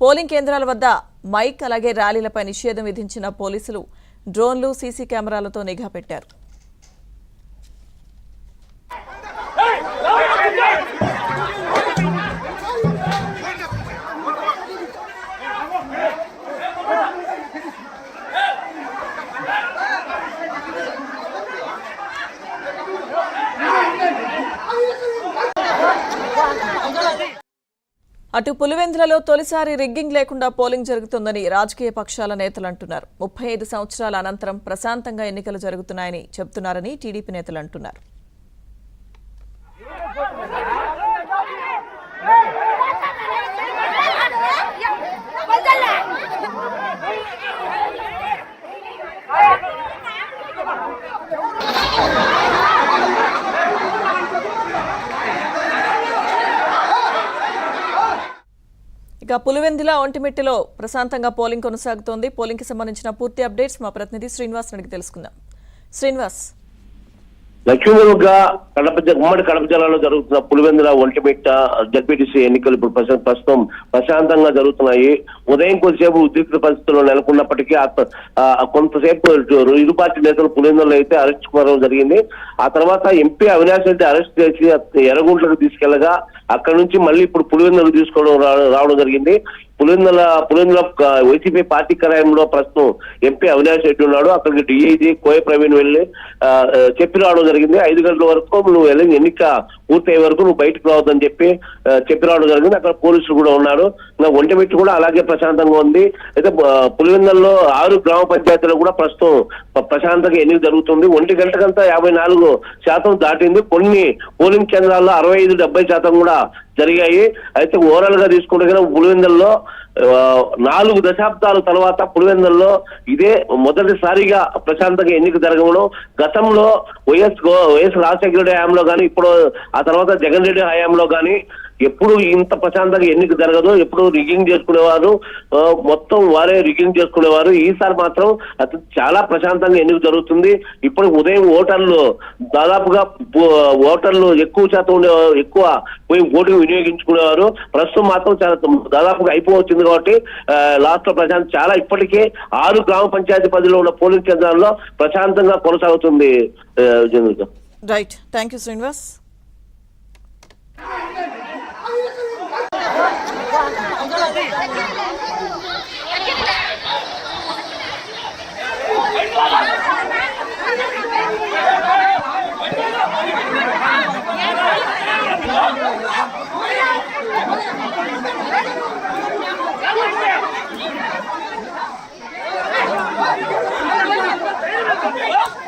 Polling కేంద్రాల వద్ద mic అలాగే ర్యాలీలపై నిషేధం విధించిన పోలీసులు డ్రోన్లు సీసీ కెమెరాలతో నిఘా పెట్టారు. అటు పులివెందులలో తొలిసారి రిగ్గింగ్ లేకుండా పోలింగ్ జరుగుతుందని రాజకీయ పక్షాల నేతలు అంటున్నారు. 35 సంవత్సరాల అనంతరం ప్రశాంతంగా ఎన్నికలు జరుగుతున్నాయని చెబుతున్నారని టీడీపీ నేతలు అంటున్నారు. ఇక పులివెందుల ఒంటిమిట్టలో ప్రశాంతంగా పోలింగ్ కొనసాగుతోంది. పోలింగ్ కి సంబంధించిన పూర్తి అప్డేట్స్ మా ప్రతినిధి శ్రీనివాస్ అడిగి తెలుసుకుందాం. శ్రీనివాస్, లక్ష్మీదుర్గ ఉమ్మడి కడప జిల్లాలో జరుగుతున్న పులివెందుల ఒంటిమిట్ట జడ్పీటీసీ ఎన్నికలు ఇప్పుడు ప్రస్తుతం ప్రశాంతంగా జరుగుతున్నాయి. ఉదయం కొద్దిసేపు ఉద్రిక్త పరిస్థితుల్లో నెలకొన్నప్పటికీ కొంతసేపు ఇరు పార్టీ నేతలు పులివెందులో అయితే అరెస్ట్ కోరడం జరిగింది. ఆ తర్వాత ఎంపీ అవినాష్ రెడ్డి అరెస్ట్ చేసి ఎర్రగుంట్లకు తీసుకెళ్లగా అక్కడి నుంచి మళ్ళీ ఇప్పుడు పులివెందులకు తీసుకోవడం రావడం జరిగింది. పులివెందుల వైసీపీ పార్టీ కార్యాలయంలో ప్రస్తుతం ఎంపీ అవినాష్ రెడ్డి ఉన్నాడు. అక్కడికి డిఐజీ కోయ ప్రవీణ్ వెళ్లి చెప్పి రావడం జరిగింది. 5 గంటల వరకు నువ్వు వెళ్ళి ఎన్నిక పూర్తయ్యే వరకు నువ్వు బయటకు రావద్దని చెప్పి రావడం జరిగింది. అక్కడ పోలీసులు కూడా ఉన్నారు. ఒంటిమిట్ట కూడా అలాగే ప్రశాంతంగా ఉంది. అయితే పులివెందులలో 6 గ్రామ పంచాయతీలు కూడా ప్రస్తుతం ప్రశాంతంగా ఎన్నిక జరుగుతుంది. 1 గంటకంతా 54% దాటింది. కొన్ని పోలింగ్ కేంద్రాల్లో 65-70% కూడా జరిగాయి. అయితే ఓవరాల్ గా తీసుకుంటే పులివెందుల్లో 4 దశాబ్దాల తర్వాత పులివెందుల్లో ఇదే మొదటిసారిగా ప్రశాంతంగా ఎన్నిక జరగడం. గతంలో వైఎస్ రాజశేఖర రెడ్డి హయాంలో కానీ ఇప్పుడు ఆ తర్వాత జగన్ రెడ్డి హయాంలో కానీ ఎప్పుడు ఇంత ప్రశాంతంగా ఎన్నిక జరగదు. ఎప్పుడు రిగ్గింగ్ చేసుకునేవారు, మొత్తం వారే రిగ్గింగ్ చేసుకునేవారు. ఈసారి మాత్రం చాలా ప్రశాంతంగా ఎన్నిక జరుగుతుంది. ఇప్పుడు ఉదయం దాదాపుగా ఓటర్లు ఎక్కువ శాతం ఎక్కువ పోయి ఓటు వినియోగించుకునేవారు. ప్రస్తుతం మాత్రం చాలా దాదాపుగా అయిపోవచ్చింది కాబట్టి లాస్ట్ లో ప్రశాంతం చాలా ఇప్పటికే 6 గ్రామ పంచాయతీ పరిధిలో ఉన్న పోలింగ్ కేంద్రాల్లో ప్రశాంతంగా కొనసాగుతుంది. Right, thank you Srinivas. Yeah.